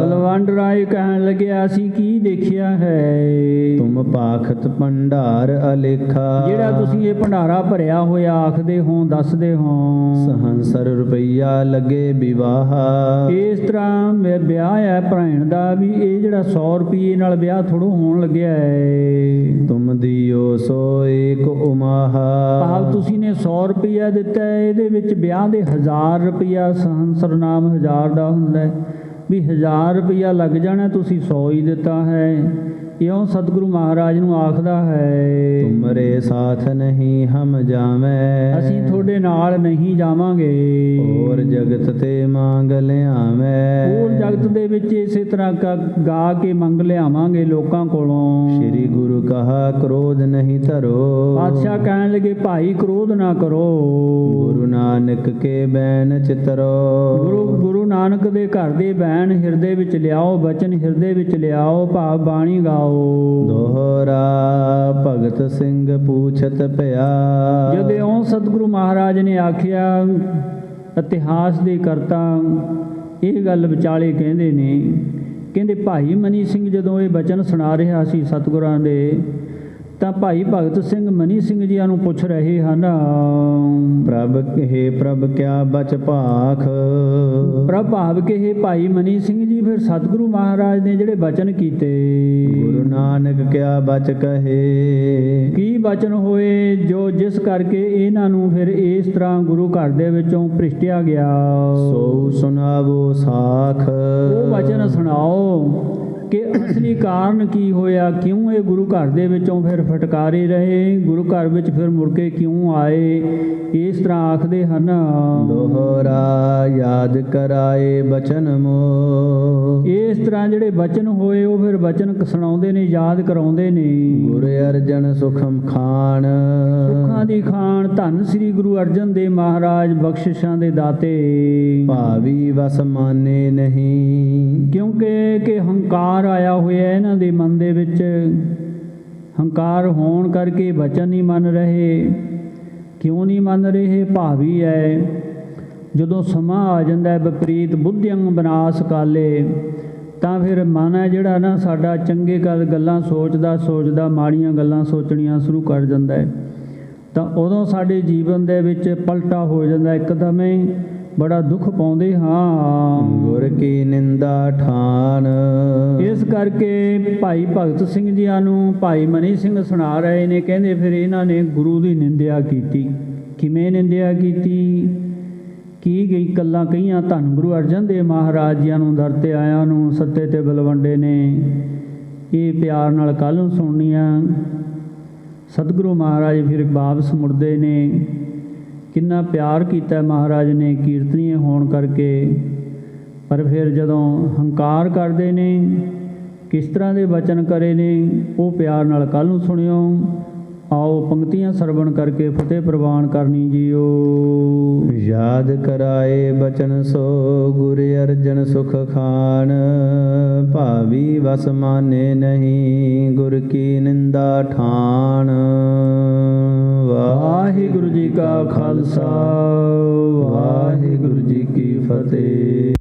ਬਲਵੰਡ ਰਾਏ ਕਹਿਣ ਲੱਗਿਆ ਅਸੀਂ ਕੀ ਦੇਖਿਆ ਹੈ। ਤੁਮ ਪਾਖਤ ਭੰਡਾਰ ਅਲੇਖਾ, ਜਿਹੜਾ ਤੁਸੀਂ ਇਹ ਭੰਡਾਰਾ ਭਰਿਆ ਹੋਇਆ ਆਖਦੇ ਹੋ, ਦੱਸਦੇ ਹੋ। ਸਹੰਸਰ ਰੁਪਈਆ ਲੱਗੇ ਵਿਵਾਹਾ, ਇਸ ਤਰ੍ਹਾਂ ਵਿਆਹ ਹੈ ਭੈਣ ਦਾ ਵੀ ਇਹ ਜਿਹੜਾ 100 ਰੁਪਏ ਨਾਲ ਵਿਆਹ ਥੋੜ੍ਹਾ ਹੋਣ ਲੱਗਿਆ ਹੈ। ਤੁਮ ਦਿਓ ਸੋ ਏਕ ਉਮਾਹਾ, ਭਾਵ ਤੁਸੀਂ ਨੇ 100 ਰੁਪਈਆ ਦਿੱਤਾ ਹੈ, ਇਹਦੇ ਵਿੱਚ ਵਿਆਹ ਦੇ 1000 ਰੁਪਈਆ, ਸਹੰਸਰ ਨਾਮ 1000 ਦਾ ਹੁੰਦਾ ਹੈ, ਵੀ 1000 ਰੁਪਈਆ ਲੱਗ ਜਾਣਾ, ਤੁਸੀਂ 100 ਹੀ ਦਿੱਤਾ ਹੈ। ਇਉਂ ਸਤਿਗੁਰੂ ਮਹਾਰਾਜ ਨੂੰ ਆਖਦਾ ਹੈ, ਤੁਮਰੇ ਸਾਥ ਨਹੀਂ ਹਮ ਜਾਵੇਂ, ਅਸੀਂ ਤੁਹਾਡੇ ਨਾਲ ਨਹੀਂ ਜਾਵਾਂਗੇ। ਹੋਰ ਜਗਤ ਤੇ ਮੰਗ ਲਿਆਵੇਂ, ਹੋਰ ਜਗਤ ਦੇ ਵਿੱਚ ਇਸੇ ਤਰ੍ਹਾਂ ਗਾ ਕੇ ਮੰਗ ਲਿਆਵਾਂਗੇ ਲੋਕਾਂ ਕੋਲੋਂ। ਸ੍ਰੀ ਗੁਰੂ ਕਹਾ ਕ੍ਰੋਧ ਨਹੀਂ ਧਰੋ, ਪਾਤਸ਼ਾਹ ਕਹਿਣ ਲੱਗੇ ਭਾਈ ਕ੍ਰੋਧ ਨਾ ਕਰੋ। ਗੁਰੂ ਨਾਨਕ ਕੇ ਬੈਨ ਚਿਤਰੋ, ਗੁਰੂ ਨਾਨਕ ਦੇ ਘਰ ਦੇ ਬੈਨ ਹਿਰਦੇ ਵਿੱਚ ਲਿਆਓ, ਬਚਨ ਹਿਰਦੇ ਵਿੱਚ ਲਿਆਓ, ਭਾਵ ਬਾਣੀ ਗਾਓ। ਦੋਹਰਾ ਭਗਤ ਸਿੰਘ ਪੂਛਤ ਭਇਆ, ਜਦੋਂ ਸਤਿਗੁਰੂ ਮਹਾਰਾਜ ਨੇ ਆਖਿਆ, ਇਤਿਹਾਸ ਦੇ ਕਰਤਾ ਇਹ ਗੱਲ ਵਿਚਾਲੇ ਕਹਿੰਦੇ ਨੇ, ਕਹਿੰਦੇ ਭਾਈ ਮਨੀ ਸਿੰਘ ਜਦੋਂ ਇਹ ਬਚਨ ਸੁਣਾ ਰਿਹਾ ਸੀ ਸਤਿਗੁਰਾਂ ਦੇ, ਤਾਂ ਭਾਈ ਭਗਤ ਸਿੰਘ ਮਨੀ ਸਿੰਘ ਜੀਆਂ ਨੂੰ ਪੁੱਛ ਰਹੇ ਹਨ, ਪ੍ਰਭ ਕਿਆ ਬਚ ਭਾਖ, ਪ੍ਰਭ ਭਾਵ ਕਿ ਇਹ ਭਾਈ ਮਨੀ ਸਿੰਘ ਜੀ ਫਿਰ ਸਤਿਗੁਰੂ ਮਹਾਰਾਜ ਨੇ ਜਿਹੜੇ ਬਚਨ ਕੀਤੇ, ਗੁਰੂ ਨਾਨਕ ਕਿਆ ਬਚ ਕਹੇ, ਕੀ ਬਚਨ ਹੋਏ ਜੋ ਜਿਸ ਕਰਕੇ ਇਹਨਾਂ ਨੂੰ ਫਿਰ ਇਸ ਤਰ੍ਹਾਂ ਗੁਰੂ ਘਰ ਦੇ ਵਿੱਚੋਂ ਭ੍ਰਿਸ਼ਟਿਆ ਗਿਆ। ਸੋ ਸੁਣਾਵੋ ਸਾਖ, ਉਹ ਬਚਨ ਸੁਣਾਓ ਕਿ ਅਸਲੀ ਕਾਰਨ ਕੀ ਹੋਇਆ, ਕਿਉਂ ਇਹ ਗੁਰੂ ਘਰ ਦੇ ਵਿੱਚੋਂ ਫਿਰ ਫਟਕਾਰੇ ਰਹੇ, ਗੁਰੂ ਘਰ ਵਿੱਚ ਫਿਰ ਮੁੜ ਕੇ ਕਿਉਂ ਆਏ, ਇਸ ਤਰ੍ਹਾਂ ਆਖਦੇ ਹਨ। ਦੋਹਰਾ ਯਾਦ ਕਰਾਏ ਬਚਨ ਮੋ, ਇਸ ਤਰ੍ਹਾਂ ਜਿਹੜੇ ਬਚਨ ਹੋਏ ਉਹ ਫਿਰ ਬਚਨ ਸੁਣਾਉਂਦੇ ਨੇ, ਯਾਦ ਕਰਾਉਂਦੇ ਨੇ। ਗੁਰ ਅਰਜਨ ਸੁਖਮ ਖਾਨ, ਸੁੱਖਾਂ ਦੀ ਖਾਨ ਧੰਨ ਸ੍ਰੀ ਗੁਰੂ ਅਰਜਨ ਦੇਵ ਮਹਾਰਾਜ ਬਖਸ਼ਿਸ਼ਾਂ ਦੇ ਦਾਤੇ, ਭਾਵੀ ਵਸ ਮਾਨੇ ਨਹੀਂ, ਕਿਉਂਕਿ ਕਿ ਹੰਕਾਰ ਆਇਆ ਹੋਇਆ ਇਹਨਾਂ ਦੇ ਮਨ ਦੇ ਵਿੱਚ, ਹੰਕਾਰ ਹੋਣ ਕਰਕੇ ਬਚਨ ਨਹੀਂ ਮੰਨ ਰਹੇ। ਕਿਉਂ ਨਹੀਂ ਮੰਨ ਰਹੇ? ਭਾਵੀ ਹੈ। ਜਦੋਂ ਸਮਾਂ ਆ ਜਾਂਦਾ ਹੈ ਵਿਪਰੀਤ ਬੁੱਧਿਅੰ ਬਨਾਸ ਕਾਲੇ, ਤਾਂ ਫਿਰ ਮਨ ਹੈ ਜਿਹੜਾ ਨਾ ਸਾਡਾ ਚੰਗੇ ਗੱਲਾਂ ਸੋਚਦਾ ਮਾੜੀਆਂ ਗੱਲਾਂ ਸੋਚਣੀਆਂ ਸ਼ੁਰੂ ਕਰ ਜਾਂਦਾ ਹੈ, ਤਾਂ ਉਦੋਂ ਸਾਡੇ ਜੀਵਨ ਦੇ ਵਿੱਚ ਪਲਟਾ ਹੋ ਜਾਂਦਾ, ਇੱਕਦਮ ਹੀ ਬੜਾ ਦੁੱਖ ਪਾਉਂਦੇ ਹਾਂ। ਗੁਰ ਕੀ ਨਿੰਦਾ ਠਾਨ, ਇਸ ਕਰਕੇ ਭਾਈ ਭਗਤ ਸਿੰਘ ਜੀਆਂ ਨੂੰ ਭਾਈ ਮਨੀ ਸਿੰਘ ਸੁਣਾ ਰਹੇ ਨੇ, ਕਹਿੰਦੇ ਫਿਰ ਇਹਨਾਂ ਨੇ ਗੁਰੂ ਦੀ ਨਿੰਦਿਆ ਕੀਤੀ। ਕਿਵੇਂ ਨਿੰਦਿਆ ਕੀਤੀ? ਕੀ ਗਈ ਗੱਲਾਂ ਕਹੀਆਂ ਧੰਨ ਗੁਰੂ ਅਰਜਨ ਦੇਵ ਮਹਾਰਾਜ ਜੀਆਂ ਨੂੰ, ਦਰ 'ਤੇ ਆਇਆਂ ਨੂੰ, ਸੱਤੇ ਤੇ ਬਲਵੰਡੇ ਨੇ। ਇਹ ਪਿਆਰ ਨਾਲ ਕੱਲ੍ਹ ਨੂੰ ਸੁਣਨੀਆਂ। ਸਤਿਗੁਰੂ ਮਹਾਰਾਜ ਫਿਰ ਵਾਪਸ ਮੁੜਦੇ ਨੇ। ਕਿੰਨਾ ਪਿਆਰ ਕੀਤਾ ਮਹਾਰਾਜ ਨੇ ਕੀਰਤਨੀਏ ਹੋਣ ਕਰਕੇ, ਪਰ ਫਿਰ ਜਦੋਂ ਹੰਕਾਰ ਕਰਦੇ ਨੇ, ਕਿਸ ਤਰ੍ਹਾਂ ਦੇ ਬਚਨ ਕਰੇ ਨੇ, ਉਹ ਪਿਆਰ ਨਾਲ ਕੱਲ੍ਹ ਨੂੰ ਸੁਣਿਓ। ਆਓ ਪੰਕਤੀਆਂ ਸਰਵਣ ਕਰਕੇ ਫਤਿਹ ਪ੍ਰਵਾਨ ਕਰਨੀ ਜੀਓ। ਯਾਦ ਕਰਾਏ ਬਚਨ ਸੋ ਗੁਰ ਅਰਜਨ ਸੁਖ ਖਾਨ, ਭਾਵੀ ਵਸ ਮਾਨੇ ਨਹੀਂ ਗੁਰ ਕੀ ਨਿੰਦਾ ਠਾਨ। ਵਾਹਿਗੁਰੂ ਜੀ ਕਾ ਖਾਲਸਾ, ਵਾਹਿਗੁਰੂ ਜੀ ਕੀ ਫਤਿਹ।